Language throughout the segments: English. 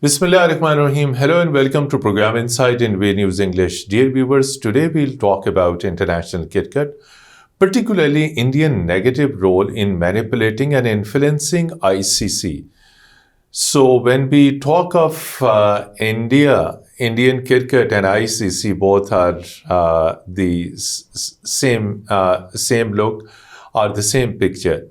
Bismillahirrahmanirrahim. Hello and welcome to Program Insight in Way News English. Dear viewers, today we'll talk about international cricket, particularly Indian negative role in manipulating and influencing ICC. So when we talk of Indian cricket and ICC, both are the same look or the same picture.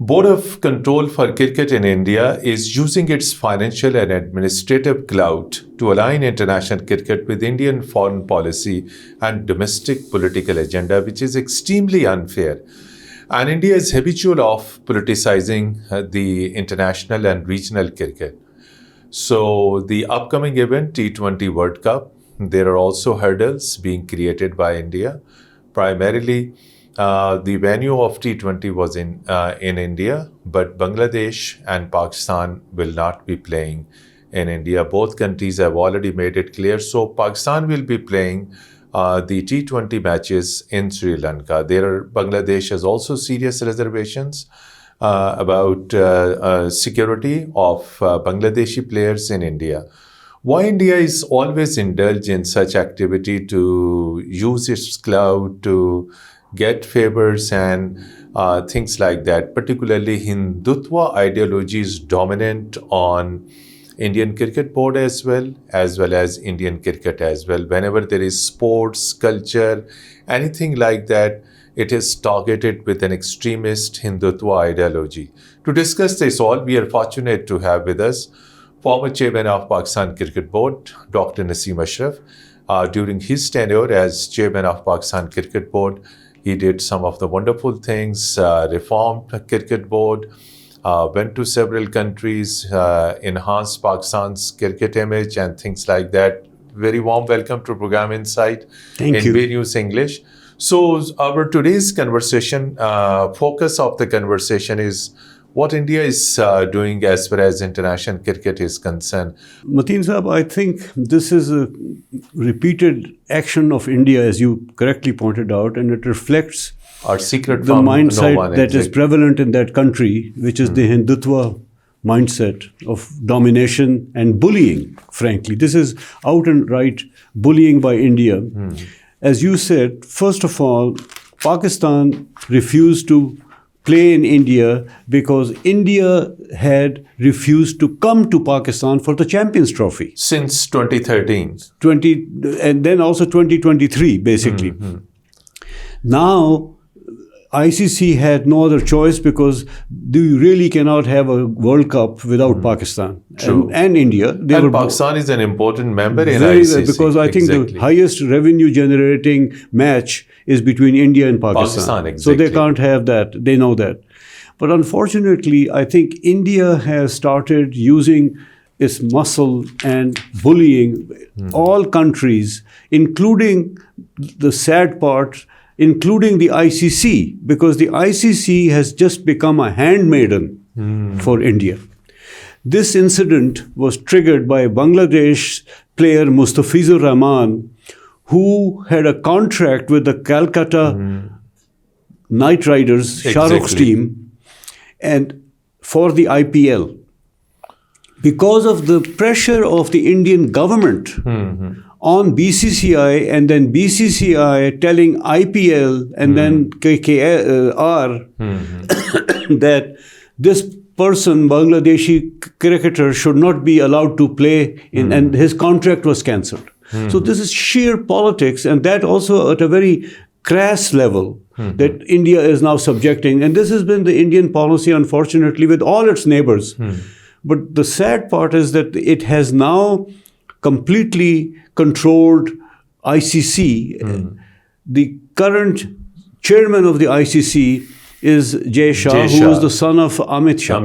Board of Control for Cricket in India is using its financial and administrative clout to align international cricket with Indian foreign policy and domestic political agenda, which is extremely unfair. And India is habitual of politicizing the international and regional cricket. So the upcoming event, T20 World Cup, there are also hurdles being created by India. Primarily, the venue of T20 was in India, but Bangladesh and Pakistan will not be playing in India. Both countries have already made it clear. So Pakistan will be playing the T20 matches in Sri Lanka. Bangladesh has also serious reservations about security of Bangladeshi players in India. Why India is always indulged in such activity to use its clout to get favors and things like that. Particularly Hindutva ideology is dominant on Indian Cricket Board as well as Indian cricket as well. Whenever there is sports, culture, anything like that, it is targeted with an extremist Hindutva ideology. To discuss this all, we are fortunate to have with us former chairman of Pakistan Cricket Board, Dr. Nasim Ashraf. During his tenure as chairman of Pakistan Cricket Board, he did some of the wonderful things, reformed cricket board, went to several countries, enhanced Pakistan's cricket image and things like that. Very warm welcome to Program Insight in Way News English. So our today's conversation, focus of the conversation is what India is doing as far as international cricket is concerned. Mateen Sahab, I think this is a repeated action of India, as you correctly pointed out, and it reflects our secret the mindset that is prevalent in that country, which is the Hindutva mindset of domination and bullying, frankly. This is out and right bullying by India. As you said, first of all, Pakistan refused to play in India because India had refused to come to Pakistan for the Champions Trophy. Since 2013. And then also 2023, basically. Now, ICC had no other choice because you really cannot have a World Cup without Pakistan and India. And Pakistan is an important member in ICC. Because I think the highest revenue generating match is between India and Pakistan. So they can't have that. They know that. But unfortunately, I think India has started using its muscle and bullying all countries, including the sad part, including the ICC, because the ICC has just become a handmaiden for India. This incident was triggered by Bangladesh player Mustafizur Rahman, who had a contract with the Calcutta Knight Riders, Shah Rukh's team, and for the IPL. Because of the pressure of the Indian government on BCCI, and then BCCI telling IPL and then KKR that this person, Bangladeshi cricketer, should not be allowed to play in, and his contract was cancelled. So this is sheer politics, and that also at a very crass level that India is now subjecting. And this has been the Indian policy, unfortunately, with all its neighbors. But the sad part is that it has now completely controlled ICC. The current chairman of the ICC is Jay Shah, who is the son of Amit Shah.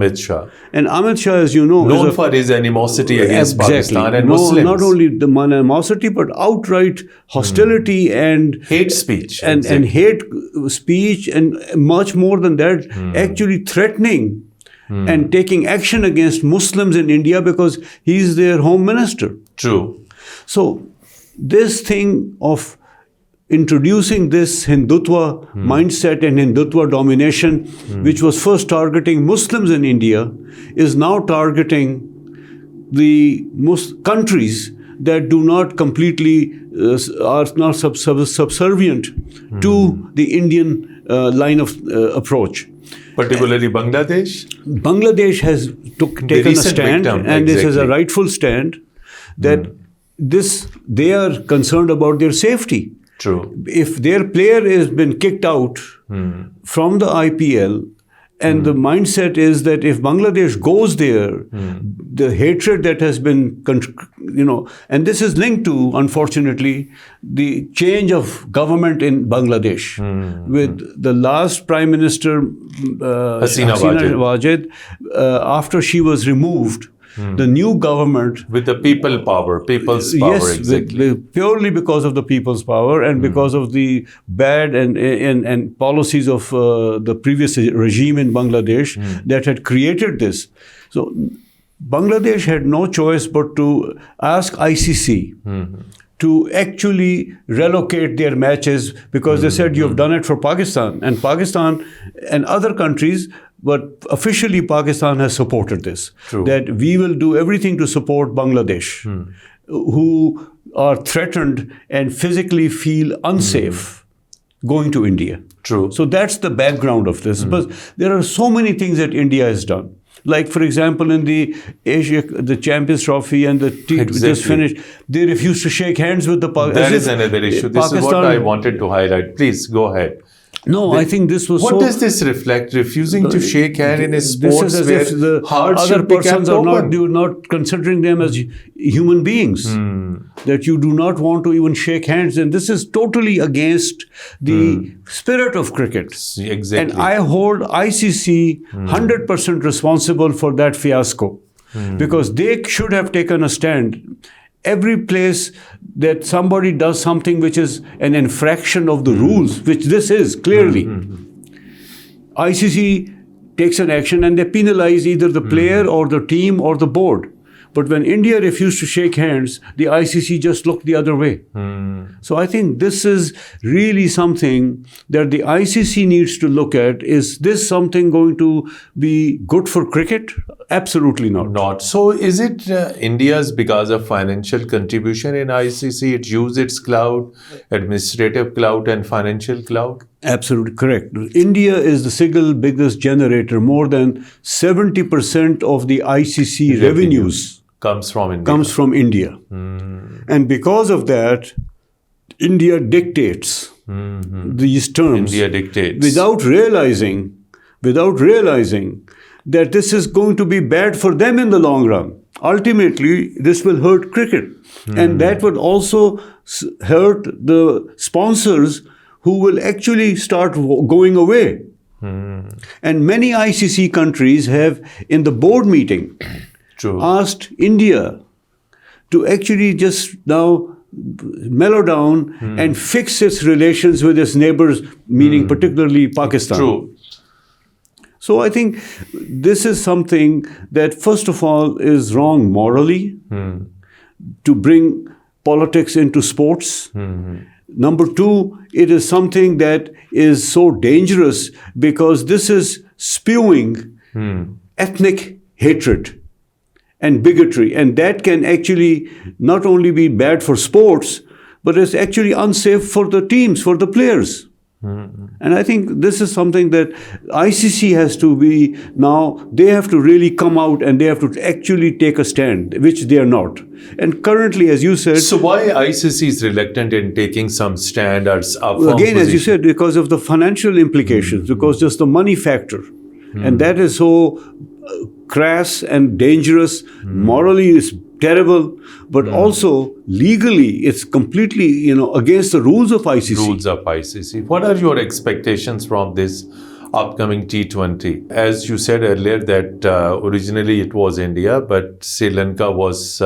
And Amit Shah, as you know, known for his animosity against Pakistan and Muslims. Not only the animosity, but outright hostility and hate speech. And hate speech, and much more than that, actually threatening and taking action against Muslims in India because he's their home minister. True. So this thing of introducing this Hindutva mindset and Hindutva domination, which was first targeting Muslims in India, is now targeting the most countries that do not completely are not subservient to the Indian line of approach. Particularly Bangladesh? Bangladesh has taken a stand, and this is a rightful stand, that they are concerned about their safety. True. If their player has been kicked out from the IPL, and the mindset is that if Bangladesh goes there, the hatred that has been, and this is linked to, unfortunately, the change of government in Bangladesh. With the last Prime Minister, Hasina Wajid, after she was removed, the new government... With the people's power, yes, exactly. Purely because of the people's power and because of the bad and policies of the previous regime in Bangladesh that had created this. So Bangladesh had no choice but to ask ICC to actually relocate their matches, because they said, you've done it for Pakistan and other countries. But officially, Pakistan has supported this. True. That we will do everything to support Bangladesh, who are threatened and physically feel unsafe going to India. True. So that's the background of this. But there are so many things that India has done. Like, for example, in the Champions Trophy and the just finished, they refused to shake hands with the Pakistan. That is another issue. This is what I wanted to highlight. Please, go ahead. No, I think this was What does this reflect? Refusing to shake hand in a sports this is as where if the hearts other should be persons kept are open. you're not considering them as human beings. That you do not want to even shake hands. And this is totally against the spirit of cricket. Exactly. And I hold ICC 100% responsible for that fiasco. Because they should have taken a stand. Every place that somebody does something which is an infraction of the rules, which this is clearly, ICC takes an action and they penalize either the player or the team or the board. But when India refused to shake hands, the ICC just looked the other way. So I think this is really something that the ICC needs to look at. Is this something going to be good for cricket? Absolutely not. Not. So is it India's, because of financial contribution in ICC, it used its clout, administrative clout and financial clout? Absolutely correct. India is the single biggest generator. More than 70% of the ICC revenues comes from India. And because of that, India dictates these terms. India dictates. Without realizing that this is going to be bad for them in the long run. Ultimately, this will hurt cricket. And that would also hurt the sponsors who will actually start going away. And many ICC countries have, in the board meeting, asked India to actually just now mellow down and fix its relations with its neighbors, meaning particularly Pakistan. True. So I think this is something that, first of all, is wrong morally, to bring politics into sports. Number two, it is something that is so dangerous because this is spewing ethnic hatred and bigotry. And that can actually not only be bad for sports, but it's actually unsafe for the teams, for the players. And I think this is something that ICC has to be now, they have to really come out and they have to actually take a stand, which they are not. And currently, as you said... So why ICC is reluctant in taking some stand or a firm again, position? as you said, because of the financial implications, because just the money factor. And that is so crass and dangerous. Morally, it's terrible, but also legally, it's completely, against the rules of ICC. What are your expectations from this upcoming T20? As you said earlier that originally it was India, but Sri Lanka was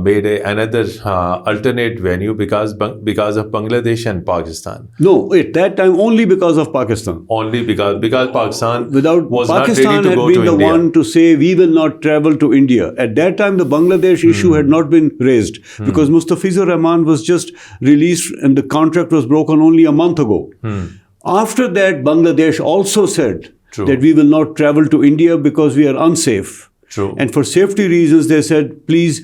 made another alternate venue because of Bangladesh and Pakistan. No, at that time only because of Pakistan. Only because Pakistan was Pakistan not ready to go to India. had been the one to say we will not travel to India. At that time, the Bangladesh issue had not been raised because Mustafizur Rahman was just released and the contract was broken only a month ago. After that, Bangladesh also said that we will not travel to India because we are unsafe. True. And for safety reasons, they said, please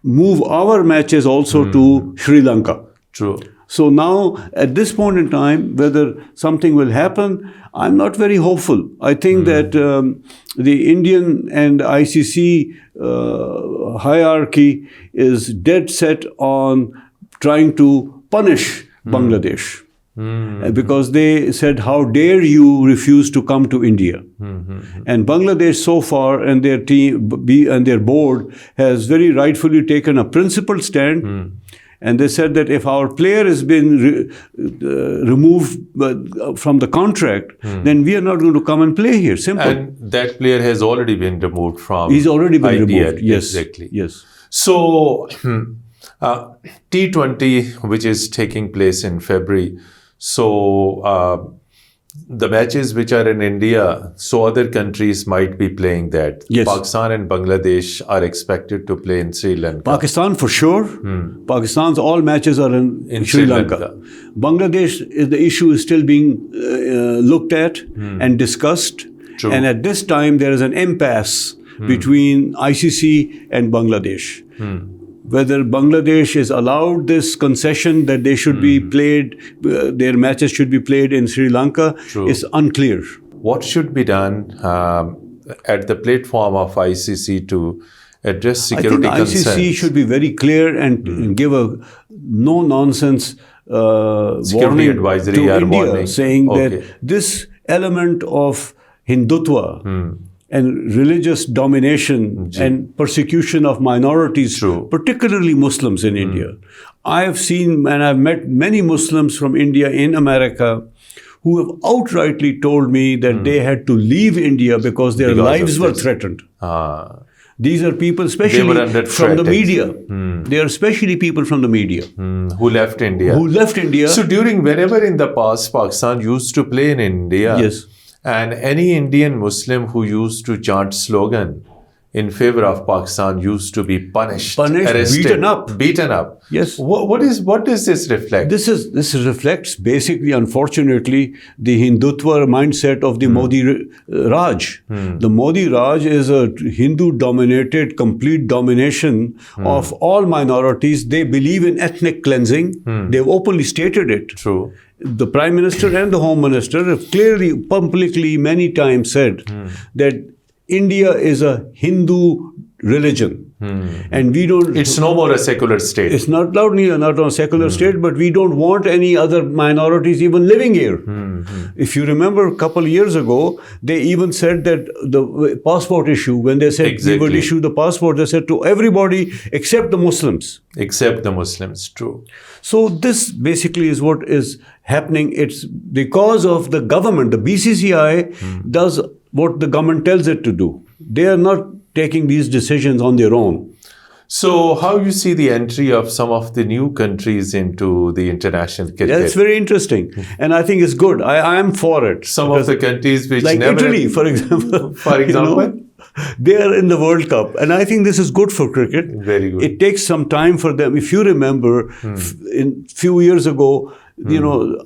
move our matches also to Sri Lanka. True. So now, at this point in time, whether something will happen, I'm not very hopeful. I think that the Indian and ICC hierarchy is dead set on trying to punish Bangladesh. Because they said, how dare you refuse to come to India? And Bangladesh so far and their team and their board has very rightfully taken a principled stand. And they said that if our player has been removed from the contract, then we are not going to come and play here. Simple. And that player has already been removed from He's already been removed. Yes. Exactly. Yes. So, T20, which is taking place in February, so the matches which are in India, so other countries might be playing that. Yes. Pakistan and Bangladesh are expected to play in Sri Lanka. Pakistan for sure. Pakistan's all matches are in Sri Lanka. Bangladesh, the issue is still being looked at and discussed. True. And at this time, there is an impasse between ICC and Bangladesh. Whether Bangladesh is allowed this concession that they should be played, their matches should be played in Sri Lanka is unclear. What should be done at the platform of ICC to address security concerns? I think ICC should be very clear and give a no-nonsense warning advisory to or India, warning. saying that this element of Hindutva and religious domination and persecution of minorities, particularly Muslims in India. I have seen and I've met many Muslims from India in America who have outrightly told me that they had to leave India because their lives were threatened. These are people, especially from the media. They are especially people from the media. Who left India. So whenever in the past Pakistan used to play in India, yes. And any Indian Muslim who used to chant slogan in favor of Pakistan used to be punished, arrested, beaten up. Yes. What does this reflect? This reflects basically, unfortunately, the Hindutva mindset of the Modi Raj. The Modi Raj is a Hindu-dominated, complete domination of all minorities. They believe in ethnic cleansing. They've openly stated it. True. The Prime Minister and the Home Minister have clearly, publicly, many times said that India is a Hindu religion. And we don't... It's no more a secular state. It's not only not a secular state, but we don't want any other minorities even living here. If you remember a couple of years ago, they even said that the passport issue, when they said we would issue the passport, they said to everybody except the Muslims. Except the Muslims, true. So this basically is what is happening. It's because of the government. The BCCI does what the government tells it to do. They are not taking these decisions on their own. So how you see the entry of some of the new countries into the international cricket? Yeah, it's very interesting. And I think it's good. I am for it. Some of the countries which like never... Italy, for example. For example? They are in the World Cup. And I think this is good for cricket. Very good. It takes some time for them. If you remember, in few years ago,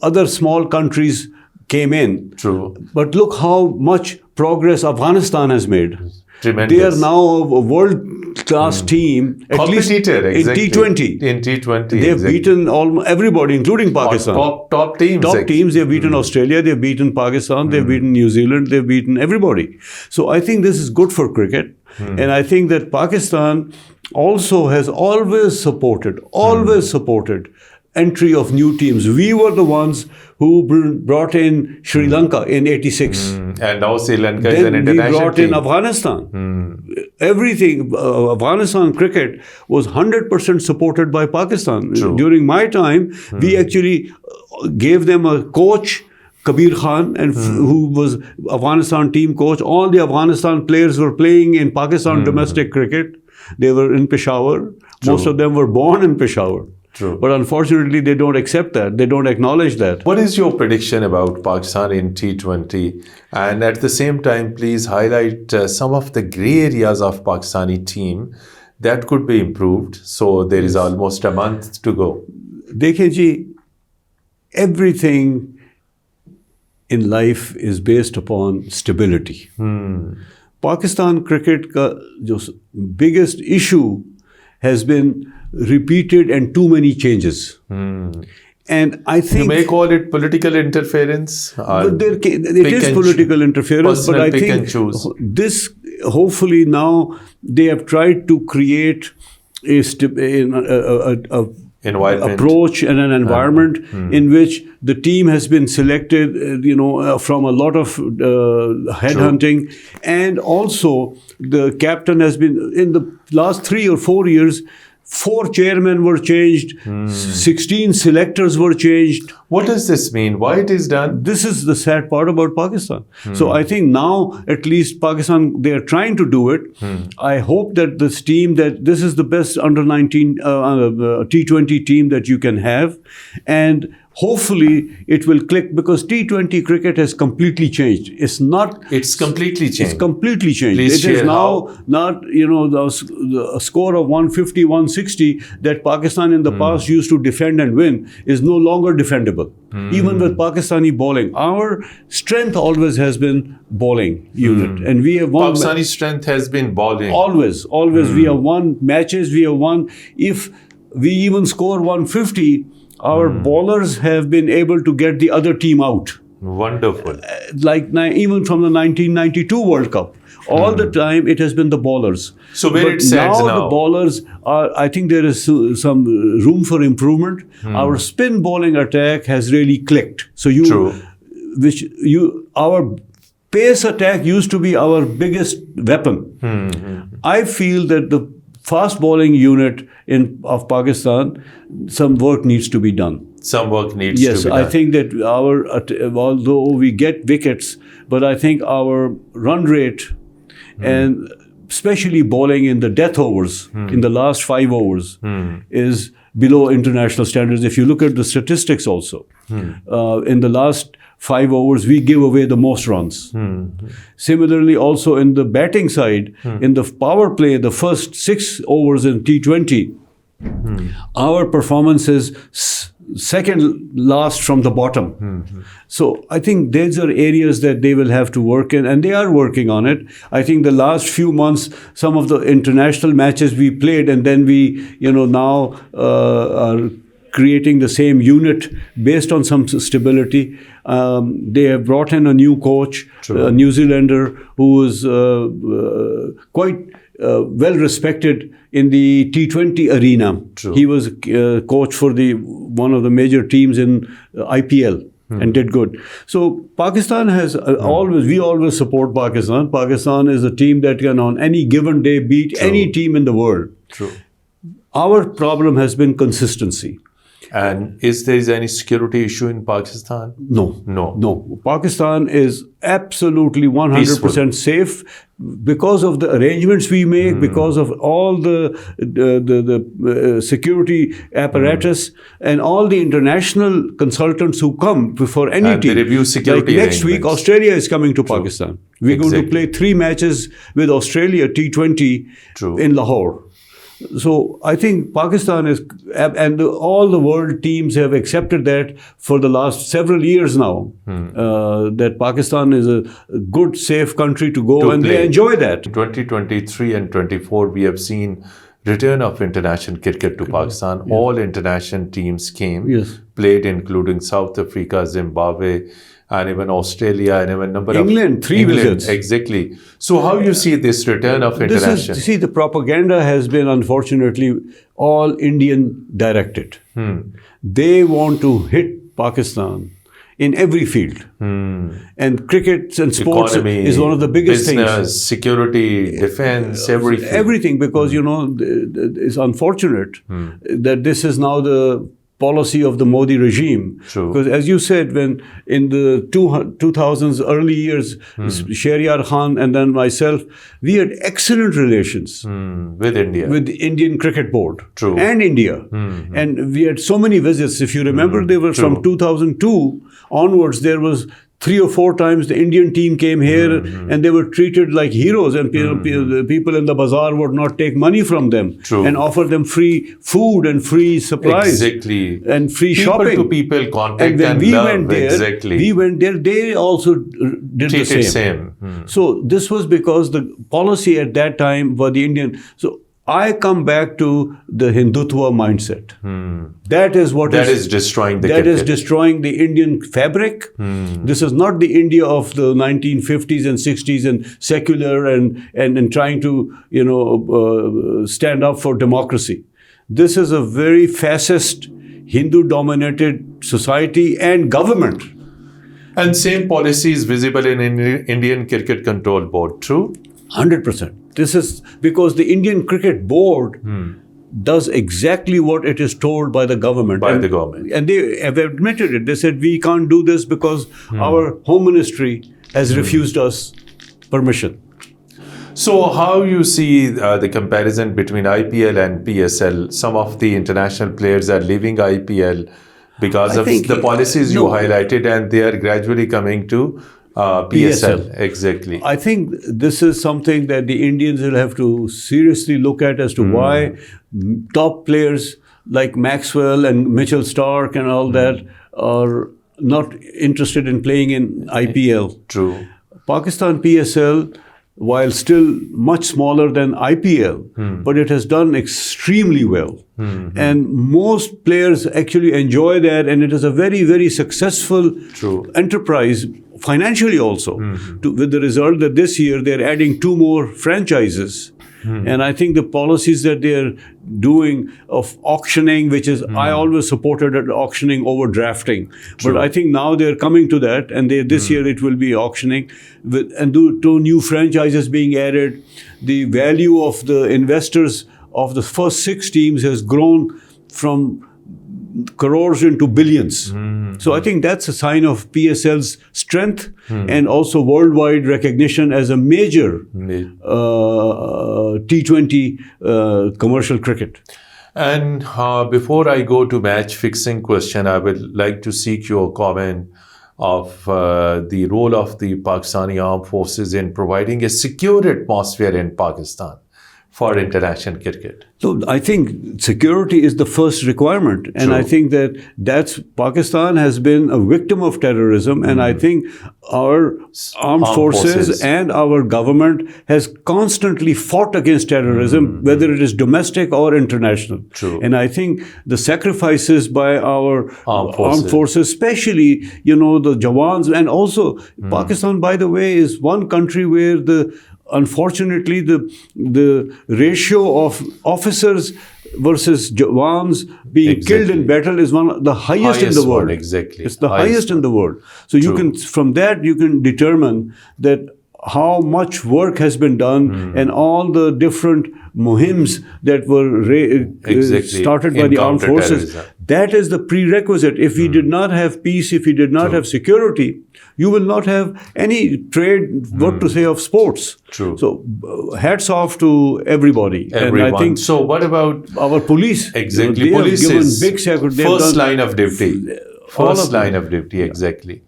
other small countries came in. True. But look how much progress Afghanistan has made. Tremendous. They are now a world-class team, at least in T20. In T20, They've beaten almost everybody, including Pakistan. Top teams. Top teams. They've beaten Australia, they've beaten Pakistan, they've beaten New Zealand, they've beaten everybody. So I think this is good for cricket. And I think that Pakistan also has always supported entry of new teams. We were the ones who brought in Sri Lanka in '86. And now Sri Lanka is an international we brought team. in Afghanistan. Everything, Afghanistan cricket was 100% supported by Pakistan. True. During my time, we actually gave them a coach, Kabir Khan, and who was Afghanistan team coach. All the Afghanistan players were playing in Pakistan domestic cricket. They were in Peshawar. True. Most of them were born in Peshawar. True. But unfortunately, they don't accept that. They don't acknowledge that. What is your prediction about Pakistan in T20? And at the same time, please highlight some of the grey areas of Pakistani team that could be improved. So there is almost a month to go. Dekhiye ji, everything in life is based upon stability. Pakistan cricket का जो biggest issue has been repeated and too many changes. And I think you may call it political interference. But it is political interference. But I think this, hopefully now they have tried to create a approach and an environment in which the team has been selected, from a lot of headhunting. And also the captain has been, in the last 3 or 4 years, 4 chairmen were changed, 16 selectors were changed. What does this mean? Why it is done? This is the sad part about Pakistan. So I think now, at least Pakistan, they are trying to do it. I hope that this team, that this is the best under 19 T20 team that you can have. And hopefully it will click, because T20 cricket has completely changed. It's completely changed. It's completely changed. Please it is now not, the score of 150, 160 that Pakistan in the past used to defend and win is no longer defendable. Even with Pakistani bowling. Our strength always has been bowling unit. And we have won. Pakistani strength has been bowling. Always. We have won matches. We have won. If we even score 150, our bowlers have been able to get the other team out. Wonderful. Like even from the 1992 World Cup. All the time it has been the bowlers. So where it stands now? The bowlers are, I think there is some room for improvement. Our spin bowling attack has really clicked. So our pace attack used to be our biggest weapon. I feel that the fast bowling unit of Pakistan, some work needs to be done. Some work needs to be done. Yes, I think that although we get wickets, but I think our run rate, and especially bowling in the death overs, in the last 5 overs, is below international standards. If you look at the statistics also, in the last 5 overs, we give away the most runs. Similarly, also in the batting side, in the power play, the first 6 overs in T20, our performance is second last from the bottom. So I think these are areas that they will have to work in, and they are working on it. I think the last few months, some of the international matches we played, and then we, now are creating the same unit based on some stability. They have brought in a new coach, a New Zealander, who is quite well respected in the T20 arena. He was coach for one of the major teams in IPL and did good. So Pakistan has we always support Pakistan. Pakistan is a team that can on any given day beat any team in the world. Our problem has been consistency. And is there any security issue in Pakistan? No. Pakistan is absolutely 100% safe because of the arrangements we make, because of all the security apparatus and all the international consultants who come before any team. They review security like next week, Australia is coming to Pakistan. We're going to play 3 matches with Australia T20 in Lahore. So I think Pakistan is, and all the world teams have accepted that for the last several years now, that Pakistan is a good, safe country to go, and they enjoy that. 2023 and 24, we have seen return of international cricket to Pakistan. All international teams came, played, including South Africa, Zimbabwe, and even Australia, and even number England, of 3 visits. Exactly. So how you see this return of international? See, the propaganda has been, unfortunately, all Indian directed. They want to hit Pakistan in every field. And cricket and sports is one of the biggest things. Business, security, defense, everything. Everything, because, it's unfortunate that this is now the policy of the Modi regime. Because as you said, when in the 2000s, early years, Shahryar Khan and then myself, we had excellent relations with India, with the Indian Cricket Board and India. And we had so many visits. If you remember, they were from 2002 onwards, there was 3 or 4 times the Indian team came here and they were treated like heroes, and people in the bazaar would not take money from them and offer them free food and free supplies and free shopping. People to people contact and when we love, went there, they also did the same. So this was because the policy at that time was the Indian. So I come back to the Hindutva mindset. That is what is destroying the cricket. Is destroying the Indian fabric. This is not the India of the 1950s and 60s and secular and trying to stand up for democracy. This is a very fascist, Hindu-dominated society and government. And same policy is visible in Indian Cricket Control Board, true? 100%. This is because the Indian Cricket Board does exactly what it is told by the government. And they have admitted it. They said, we can't do this because our Home Ministry has refused us permission. So how you see the comparison between IPL and PSL? Some of the international players are leaving IPL because of the policies you highlighted, and they are gradually coming to PSL. Exactly. I think this is something that the Indians will have to seriously look at as to why top players like Maxwell and Mitchell Stark and all that are not interested in playing in IPL. True. Pakistan PSL, while still much smaller than IPL, but it has done extremely well. And most players actually enjoy that, and it is a very, very successful enterprise financially also, with the result that this year they're adding 2 more franchises. And I think the policies that they're doing of auctioning, which is, I always supported auctioning over drafting. But I think now they're coming to that, and this year it will be auctioning. And 2 new franchises being added. The value of the investors of the first 6 teams has grown from crores into billions. So I think that's a sign of PSL's strength and also worldwide recognition as a major T20 commercial cricket. And before I go to match fixing question, I would like to seek your comment of the role of the Pakistani Armed Forces in providing a secure atmosphere in Pakistan for international cricket. So I think security is the first requirement. And I think that's Pakistan has been a victim of terrorism. And I think our armed forces and our government has constantly fought against terrorism, whether it is domestic or international. And I think the sacrifices by our armed forces, especially, the Jawans, and also Pakistan, by the way, is one country where unfortunately, the ratio of officers versus Jawans being killed in battle is one of the highest in the world. It's the highest in the world. So from that you can determine that how much work has been done and all the different muhims that were started by the armed forces. That is the prerequisite. If we did not have peace, if we did not have security, you will not have any trade, what to say, of sports. So hats off to everybody. Everyone. And I think, so what about our police? Exactly. Police is first line of duty. First line of duty, exactly.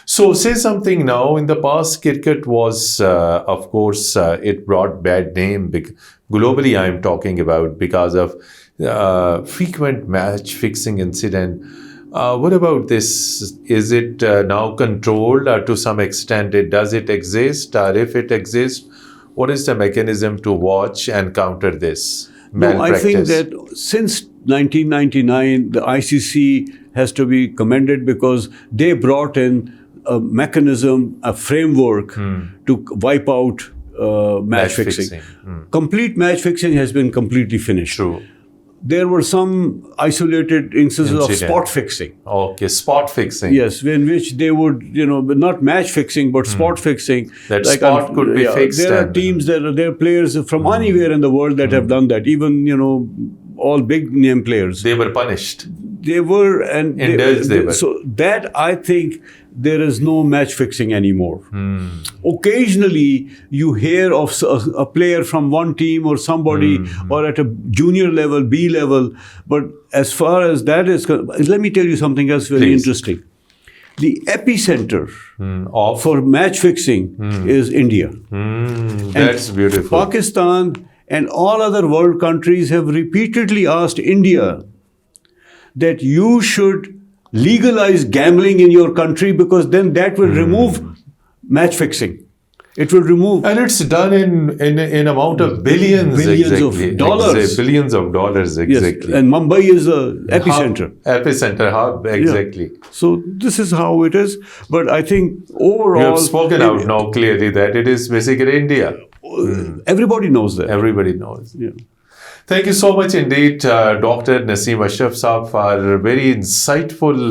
So say something now. In the past, cricket was, of course, it brought bad name. Globally, I am talking about because of frequent match fixing incident. What about this? Is it now controlled to some extent? Does it exist? Or if it exists, what is the mechanism to watch and counter this malpractice? I think that since 1999, the ICC has to be commended because they brought in a mechanism, a framework to wipe out match fixing. Complete match fixing has been completely finished. There were some isolated instances of spot fixing. Okay, spot fixing. Yes, in which they would, not match fixing, but spot fixing. That like spot could be fixed. There are teams there are players from anywhere in the world that have done that. Even, all big name players. They were punished. They were, and they were. So that, I think, there is no match fixing anymore. Occasionally, you hear of a player from one team or somebody, or at a junior level, B level. But as far as that is, let me tell you something else very interesting. the epicenter Of for match fixing is India. that's beautiful. Pakistan and all other world countries have repeatedly asked India that you should legalize gambling in your country, because then that will remove match fixing. It will remove. And it's done in amount of billions exactly. of dollars. Billions of dollars, exactly. Yes, and Mumbai is the epicenter. Epicenter hub, exactly. Yeah. So this is how it is. But I think overall, You have spoken out now clearly that it is basically India. everybody knows that. Everybody knows. Yeah. Thank you so much indeed, Dr. Nasim Ashraf Saab, for very insightful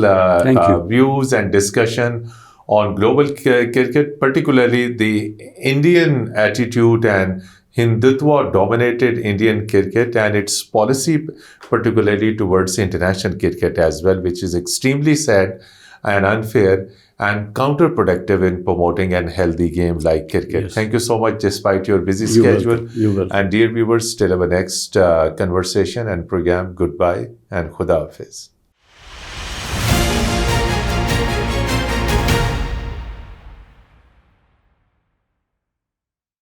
Thank you. views and discussion on global cricket, particularly the Indian attitude and Hindutva-dominated Indian cricket and its policy, particularly towards international cricket as well, which is extremely sad and unfair and counterproductive in promoting a healthy game like cricket. Yes. Thank you so much, despite your busy You're schedule. welcome. You're welcome. And dear viewers, till our next conversation and program, goodbye and Khuda Hafiz.